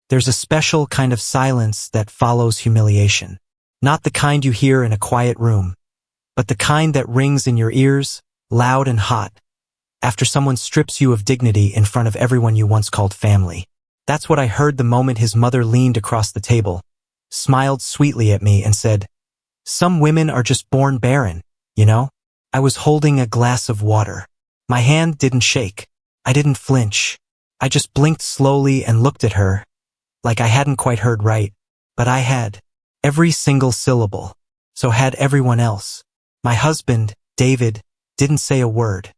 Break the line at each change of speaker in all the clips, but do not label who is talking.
There's a special kind of silence that follows humiliation. Not the kind you hear in a quiet room, but the kind that rings in your ears, loud and hot, after someone strips you of dignity in front of everyone you once called family. That's what I heard the moment his mother leaned across the table, smiled sweetly at me and said, "Some women are just born barren, you know?" I was holding a glass of water. My hand didn't shake. I didn't flinch. I just blinked slowly and looked at her, like I hadn't quite heard right. But I had. Every single syllable. So had everyone else. My husband, David, didn't say a word.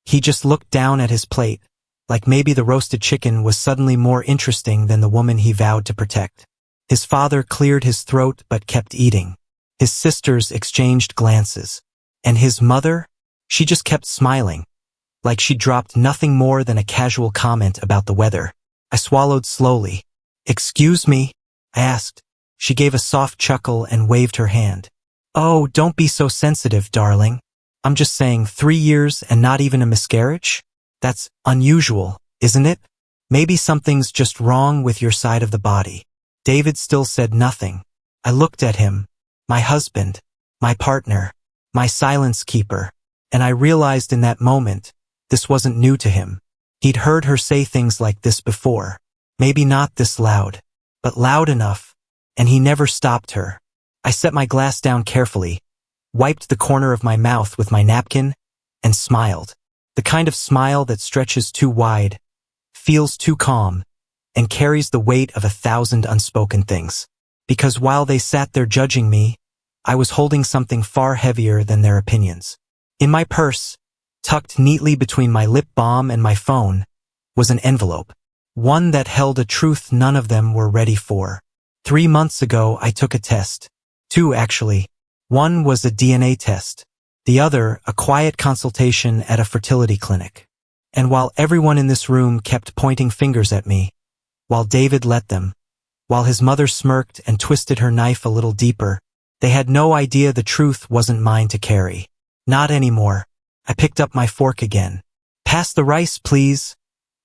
He just looked down at his plate, like maybe the roasted chicken was suddenly more interesting than the woman he vowed to protect. His father cleared his throat but kept eating. His sisters exchanged glances. And his mother? She just kept smiling, like she dropped nothing more than a casual comment about the weather. I swallowed slowly. "Excuse me?" I asked. She gave a soft chuckle and waved her hand. "Oh, don't be so sensitive, darling. I'm just saying 3 years and not even a miscarriage? That's unusual, isn't it? Maybe something's just wrong with your side of the body." David still said nothing. I looked at him, my husband, my partner, my silence keeper, and I realized in that moment, this wasn't new to him. He'd heard her say things like this before. Maybe not this loud, but loud enough, and he never stopped her. I set my glass down carefully, wiped the corner of my mouth with my napkin, and smiled. The kind of smile that stretches too wide, feels too calm, and carries the weight of 1,000 unspoken things. Because while they sat there judging me, I was holding something far heavier than their opinions. In my purse, tucked neatly between my lip balm and my phone, was an envelope. One that held a truth none of them were ready for. 3 months ago, I took a test. 2, actually. One was a DNA test. The other, a quiet consultation at a fertility clinic. And while everyone in this room kept pointing fingers at me, while David let them, while his mother smirked and twisted her knife a little deeper, they had no idea the truth wasn't mine to carry. Not anymore. I picked up my fork again. "Pass the rice, please,"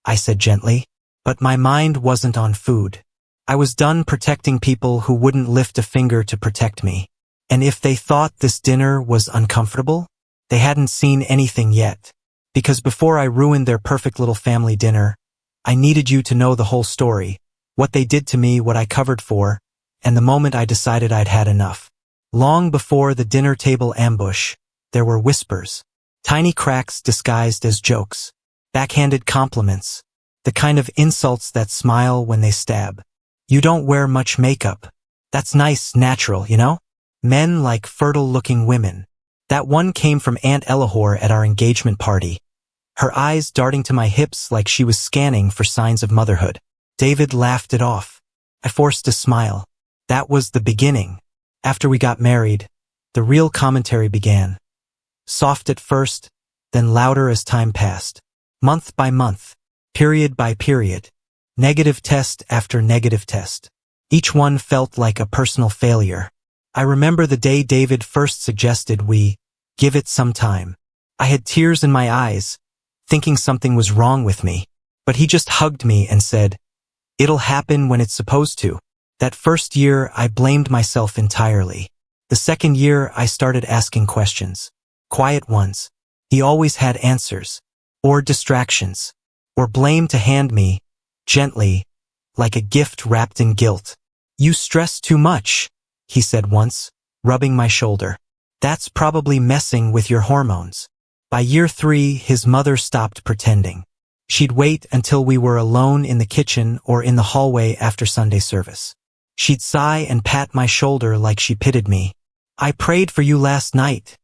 I said gently. But my mind wasn't on food. I was done protecting people who wouldn't lift a finger to protect me. And if they thought this dinner was uncomfortable, they hadn't seen anything yet. Because before I ruined their perfect little family dinner, I needed you to know the whole story, what they did to me, what I covered for, and the moment I decided I'd had enough. Long before the dinner table ambush, there were whispers, tiny cracks disguised as jokes, backhanded compliments, the kind of insults that smile when they stab. "You don't wear much makeup. That's nice, natural, you know?" Men like fertile-looking women. That one came from Aunt Elahor at our engagement party, her eyes darting to my hips like she was scanning for signs of motherhood. David laughed it off. I forced a smile. That was the beginning. After we got married, the real commentary began. Soft at first, then louder as time passed. Month by month, period by period, negative test after negative test. Each one felt like a personal failure. I remember the day David first suggested we give it some time. I had tears in my eyes, thinking something was wrong with me. But he just hugged me and said, "It'll happen when it's supposed to." That first year, I blamed myself entirely. The second year, I started asking questions. Quiet ones. He always had answers. Or distractions. Or blame to hand me, gently, like a gift wrapped in guilt. "You stress too much," he said once, rubbing my shoulder. "That's probably messing with your hormones." By year 3, his mother stopped pretending. She'd wait until we were alone in the kitchen or in the hallway after Sunday service. She'd sigh and pat my shoulder like she pitied me. "I prayed for you last night,"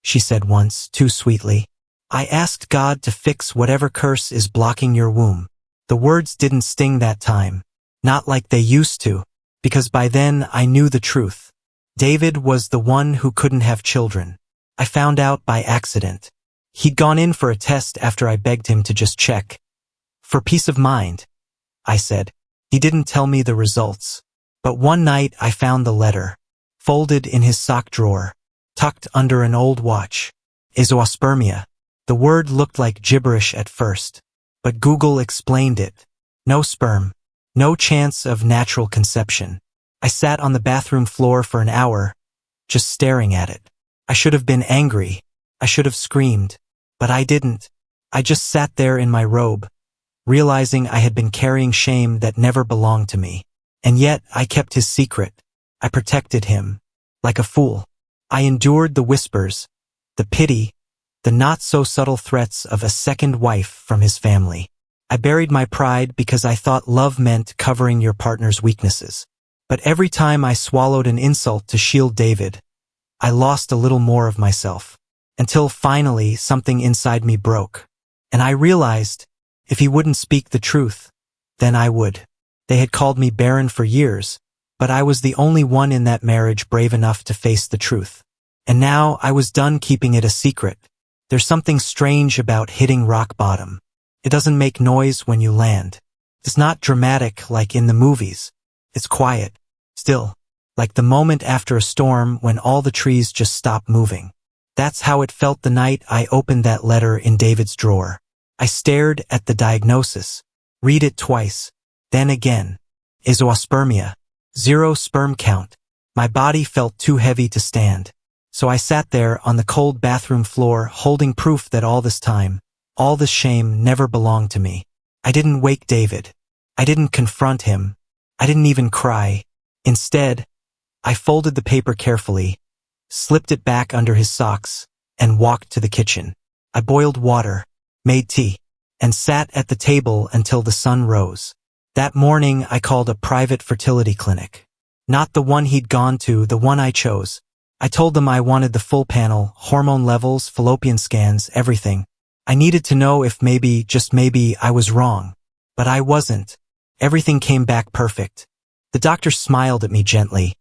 she said once, too sweetly. "I asked God to fix whatever curse is blocking your womb." The words didn't sting that time, not like they used to, because by then I knew the truth. David was the one who couldn't have children. I found out by accident. He'd gone in for a test after I begged him to just check. "For peace of mind," I said. He didn't tell me the results. But one night I found the letter, folded in his sock drawer, tucked under an old watch. Zoospermia. The word looked like gibberish at first, but Google explained it. No sperm, No chance of natural conception. I sat on the bathroom floor for an hour, just staring at it. I should have been angry. I should have screamed. But I didn't. I just sat there in my robe, realizing I had been carrying shame that never belonged to me. And yet, I kept his secret. I protected him. Like a fool. I endured the whispers, the pity, the not-so-subtle threats of a second wife from his family. I buried my pride because I thought love meant covering your partner's weaknesses. But every time I swallowed an insult to shield David, I lost a little more of myself. Until finally something inside me broke. And I realized, if he wouldn't speak the truth, then I would. They had called me Barren for years, but I was the only one in that marriage brave enough to face the truth. And now I was done keeping it a secret. There's something strange about hitting rock bottom. It doesn't make noise when you land. It's not dramatic like in the movies. It's quiet, still, like the moment after a storm when all the trees just stop moving. That's how it felt the night I opened that letter in David's drawer. I stared at the diagnosis. Read it twice. Then again. Azoospermia. 0 sperm count. My body felt too heavy to stand. So I sat there on the cold bathroom floor holding proof that all this time, all this shame never belonged to me. I didn't wake David. I didn't confront him. I didn't even cry. Instead, I folded the paper carefully, slipped it back under his socks, and walked to the kitchen. I boiled water, made tea, and sat at the table until the sun rose. That morning I called a private fertility clinic. Not the one he'd gone to, the one I chose. I told them I wanted the full panel, hormone levels, fallopian scans, everything. I needed to know if maybe, just maybe, I was wrong. But I wasn't. Everything came back perfect. The doctor smiled at me gently,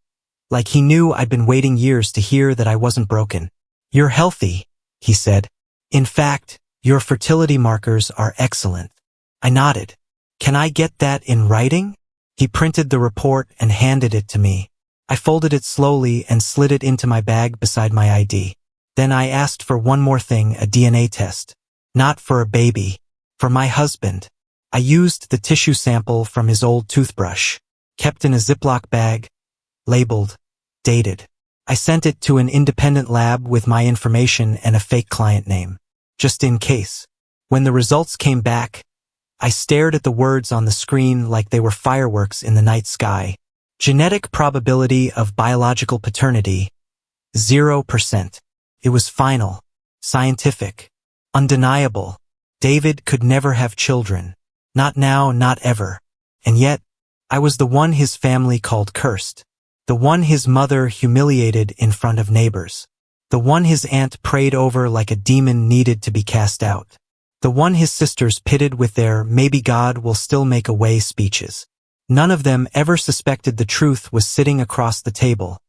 like he knew I'd been waiting years to hear that I wasn't broken. "You're healthy," he said. "In fact, your fertility markers are excellent." I nodded. "Can I get that in writing?" He printed the report and handed it to me. I folded it slowly and slid it into my bag beside my ID. Then I asked for one more thing, a DNA test. Not for a baby, for my husband. I used the tissue sample from his old toothbrush, kept in a Ziploc bag, labeled, dated. I sent it to an independent lab with my information and a fake client name, just in case. When the results came back, I stared at the words on the screen like they were fireworks in the night sky. Genetic probability of biological paternity, 0%. It was final, scientific, undeniable. David could never have children. Not now, not ever. And yet, I was the one his family called cursed. The one his mother humiliated in front of neighbors. The one his aunt prayed over like a demon needed to be cast out. The one his sisters pitted with their "maybe God will still make a way" speeches. None of them ever suspected the truth was sitting across the table,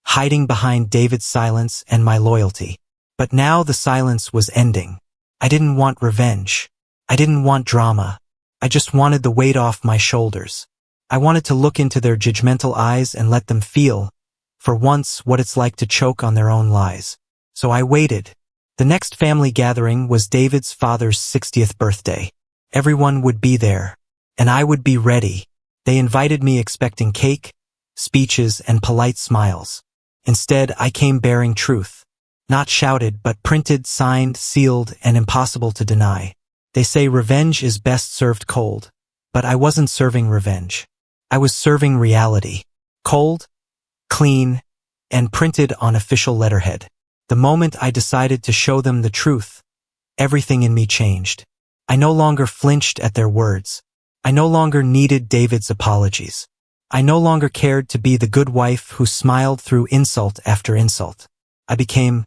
hiding behind David's silence and my loyalty. But now the silence was ending. I didn't want revenge. I didn't want drama. I just wanted the weight off my shoulders. I wanted to look into their judgmental eyes and let them feel, for once, what it's like to choke on their own lies. So I waited. The next family gathering was David's father's 60th birthday. Everyone would be there, and I would be ready. They invited me expecting cake, speeches, and polite smiles. Instead, I came bearing truth. Not shouted, but printed, signed, sealed, and impossible to deny. They say revenge is best served cold. But I wasn't serving revenge. I was serving reality. Cold, clean, and printed on official letterhead. The moment I decided to show them the truth, everything in me changed. I no longer flinched at their words. I no longer needed David's apologies. I no longer cared to be the good wife who smiled through insult after insult. I became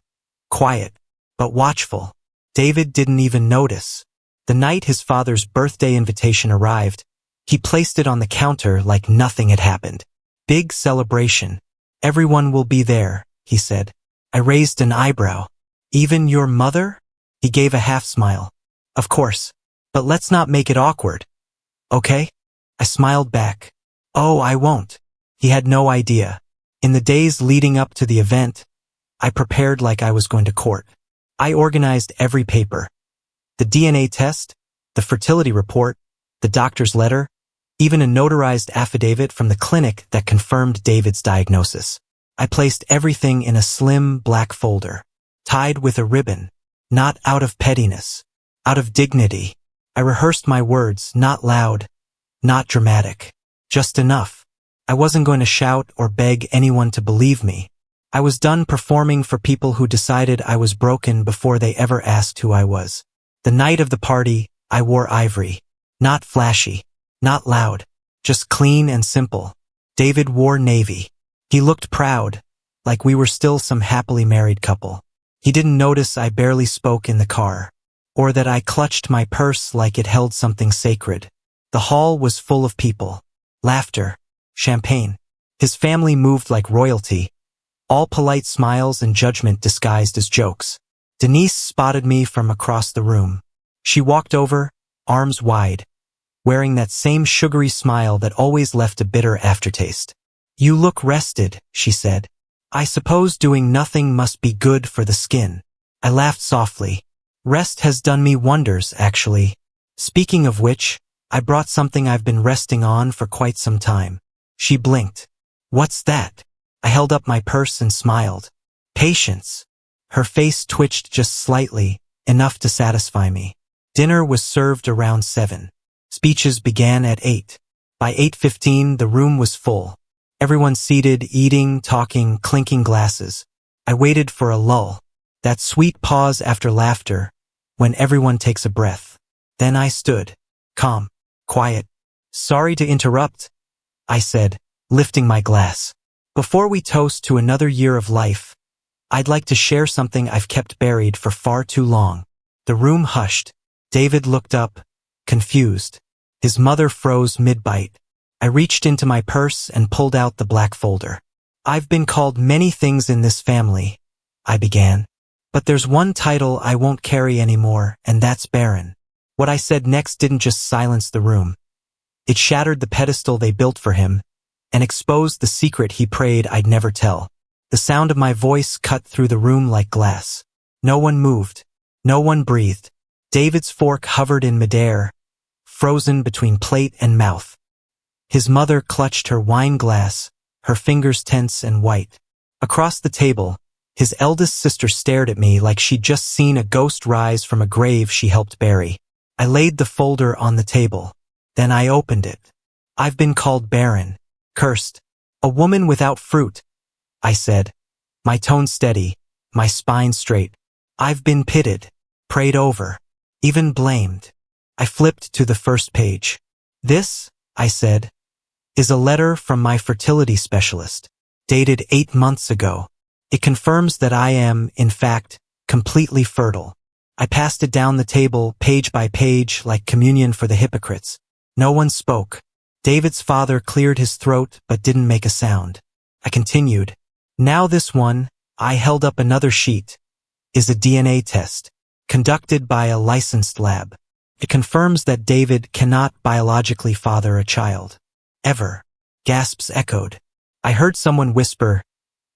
quiet, but watchful. David didn't even notice. The night his father's birthday invitation arrived, he placed it on the counter like nothing had happened. "Big celebration. Everyone will be there," he said. I raised an eyebrow. "Even your mother?" He gave a half smile. "Of course. But let's not make it awkward. Okay?" I smiled back. "Oh, I won't." He had no idea. In the days leading up to the event, I prepared like I was going to court. I organized every paper. The DNA test, the fertility report, the doctor's letter, even a notarized affidavit from the clinic that confirmed David's diagnosis. I placed everything in a slim black folder, tied with a ribbon, not out of pettiness, out of dignity. I rehearsed my words, not loud, not dramatic, just enough. I wasn't going to shout or beg anyone to believe me. I was done performing for people who decided I was broken before they ever asked who I was. The night of the party, I wore ivory. Not flashy, not loud, just clean and simple. David wore navy. He looked proud, like we were still some happily married couple. He didn't notice I barely spoke in the car, or that I clutched my purse like it held something sacred. The hall was full of people. Laughter, champagne. His family moved like royalty, all polite smiles and judgment disguised as jokes. Denise spotted me from across the room. She walked over, arms wide, wearing that same sugary smile that always left a bitter aftertaste. "You look rested," she said. "I suppose doing nothing must be good for the skin." I laughed softly. "Rest has done me wonders, actually. Speaking of which, I brought something I've been resting on for quite some time." She blinked. "What's that?" I held up my purse and smiled. "Patience." Her face twitched just slightly, enough to satisfy me. Dinner was served around 7. Speeches began at 8. By 8:15, the room was full. Everyone seated, eating, talking, clinking glasses. I waited for a lull, that sweet pause after laughter, when everyone takes a breath. Then I stood, calm, quiet. "Sorry to interrupt," I said, lifting my glass. "Before we toast to another year of life, I'd like to share something I've kept buried for far too long." The room hushed. David looked up, confused. His mother froze mid-bite. I reached into my purse and pulled out the black folder. "I've been called many things in this family," I began. "But there's one title I won't carry anymore, and that's Barren." What I said next didn't just silence the room. It shattered the pedestal they built for him, and exposed the secret he prayed I'd never tell. The sound of my voice cut through the room like glass. No one moved. No one breathed. David's fork hovered in midair, frozen between plate and mouth. His mother clutched her wine glass, her fingers tense and white. Across the table, his eldest sister stared at me like she'd just seen a ghost rise from a grave she helped bury. I laid the folder on the table. Then I opened it. "I've been called barren, cursed, a woman without fruit," I said, my tone steady, my spine straight. "I've been pitted, prayed over, even blamed." I flipped to the first page. "This," I said, "is a letter from my fertility specialist, dated 8 months ago. It confirms that I am, in fact, completely fertile." I passed it down the table, page by page, like communion for the hypocrites. No one spoke. David's father cleared his throat but didn't make a sound. I continued. "Now this one," I held up another sheet, "is a DNA test, conducted by a licensed lab. It confirms that David cannot biologically father a child. Ever." Gasps echoed. I heard someone whisper,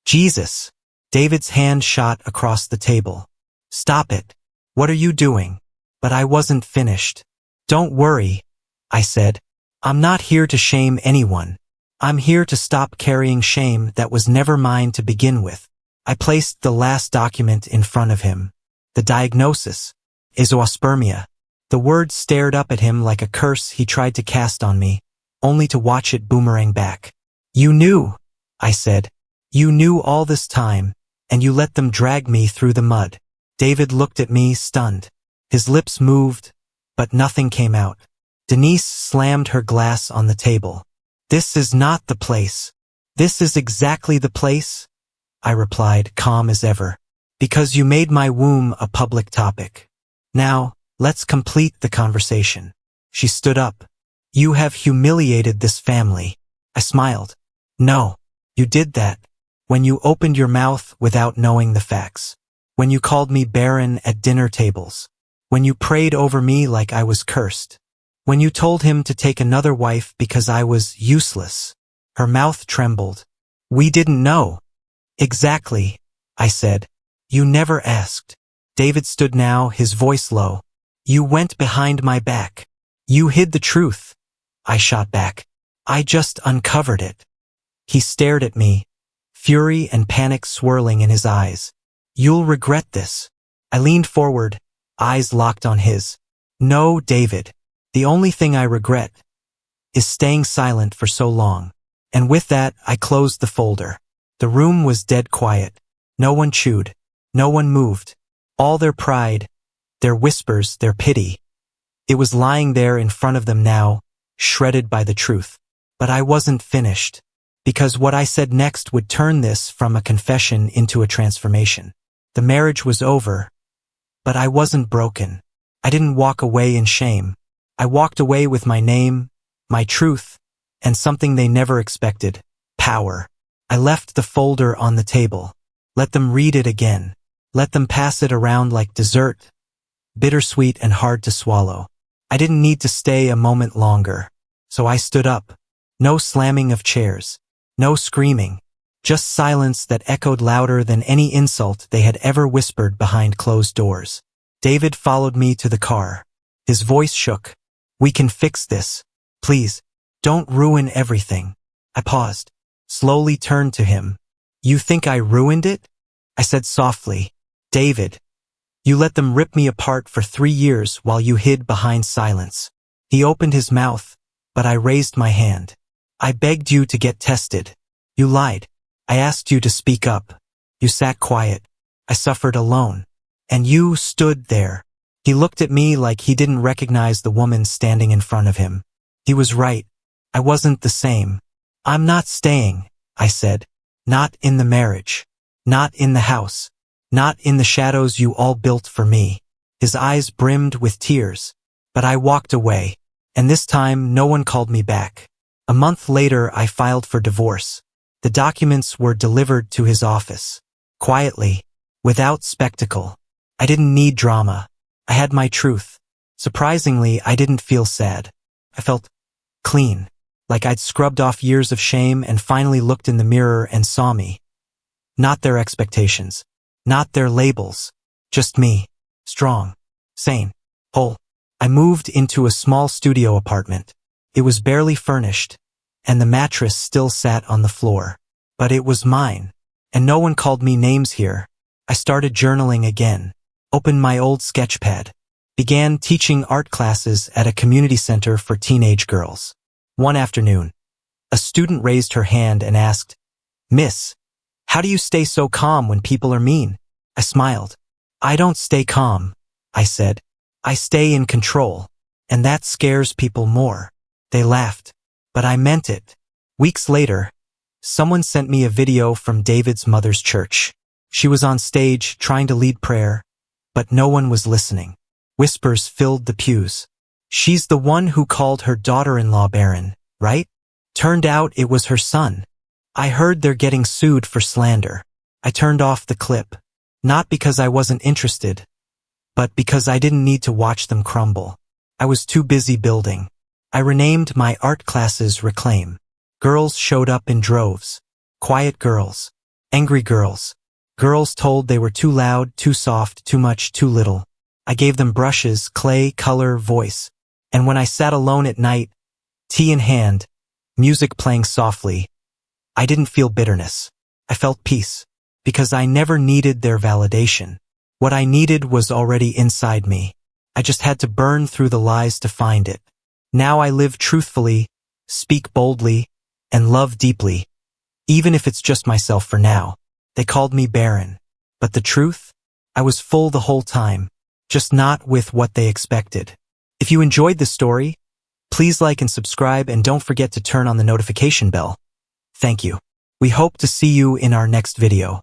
"Jesus." David's hand shot across the table. "Stop it. What are you doing?" But I wasn't finished. "Don't worry," I said. "I'm not here to shame anyone. I'm here to stop carrying shame that was never mine to begin with." I placed the last document in front of him. The diagnosis, zoospermia. The word stared up at him like a curse he tried to cast on me, only to watch it boomerang back. "You knew," I said. "You knew all this time, and you let them drag me through the mud." David looked at me, stunned. His lips moved, but nothing came out. Denise slammed her glass on the table. "This is not the place." "This is exactly the place," I replied, calm as ever. "Because you made my womb a public topic. Now, let's complete the conversation." She stood up. "You have humiliated this family." I smiled. "No, you did that. When you opened your mouth without knowing the facts. When you called me barren at dinner tables. When you prayed over me like I was cursed. When you told him to take another wife because I was useless." Her mouth trembled. "We didn't know." "Exactly," I said. "You never asked." David stood now, his voice low. "You went behind my back. You hid the truth. I shot back. I just uncovered it. He stared at me, fury and panic swirling in his eyes. You'll regret this. I leaned forward, eyes locked on his. No, David. The only thing I regret is staying silent for so long. And with that, I closed the folder. The room was dead quiet. No one chewed. No one moved. All their pride, their whispers, their pity. It was lying there in front of them now, shredded by the truth. But I wasn't finished. Because what I said next would turn this from a confession into a transformation. The marriage was over, but I wasn't broken. I didn't walk away in shame. I walked away with my name, my truth, and something they never expected, power. I left the folder on the table. Let them read it again. Let them pass it around like dessert, bittersweet and hard to swallow. I didn't need to stay a moment longer, so I stood up. No slamming of chairs. No screaming, just silence that echoed louder than any insult they had ever whispered behind closed doors. David followed me to the car. His voice shook. We can fix this. Please, don't ruin everything. I paused, slowly turned to him. You think I ruined it? I said softly. David, you let them rip me apart for 3 years while you hid behind silence. He opened his mouth, but I raised my hand. I begged you to get tested. You lied. I asked you to speak up. You sat quiet. I suffered alone. And you stood there. He looked at me like he didn't recognize the woman standing in front of him. He was right. I wasn't the same. I'm not staying, I said. Not in the marriage. Not in the house. Not in the shadows you all built for me. His eyes brimmed with tears. But I walked away. And this time no one called me back. A month later, I filed for divorce. The documents were delivered to his office. Quietly, without spectacle. I didn't need drama. I had my truth. Surprisingly, I didn't feel sad. I felt clean, like I'd scrubbed off years of shame and finally looked in the mirror and saw me. Not their expectations. Not their labels. Just me. Strong. Sane. Whole. I moved into a small studio apartment. It was barely furnished, and the mattress still sat on the floor. But it was mine, and no one called me names here. I started journaling again, opened my old sketchpad, began teaching art classes at a community center for teenage girls. One afternoon, a student raised her hand and asked, Miss, how do you stay so calm when people are mean? I smiled. I don't stay calm, I said. I stay in control, and that scares people more. They laughed, but I meant it. Weeks later, someone sent me a video from David's mother's church. She was on stage trying to lead prayer, but no one was listening. Whispers filled the pews. She's the one who called her daughter-in-law Barren, right? Turned out it was her son. I heard they're getting sued for slander. I turned off the clip, not because I wasn't interested, but because I didn't need to watch them crumble. I was too busy building. I renamed my art classes Reclaim. Girls showed up in droves. Quiet girls. Angry girls. Girls told they were too loud, too soft, too much, too little. I gave them brushes, clay, color, voice. And when I sat alone at night, tea in hand, music playing softly, I didn't feel bitterness. I felt peace. Because I never needed their validation. What I needed was already inside me. I just had to burn through the lies to find it. Now I live truthfully, speak boldly, and love deeply. Even if it's just myself for now. They called me barren. But the truth? I was full the whole time. Just not with what they expected. If you enjoyed this story, please like and subscribe and don't forget to turn on the notification bell. Thank you. We hope to see you in our next video.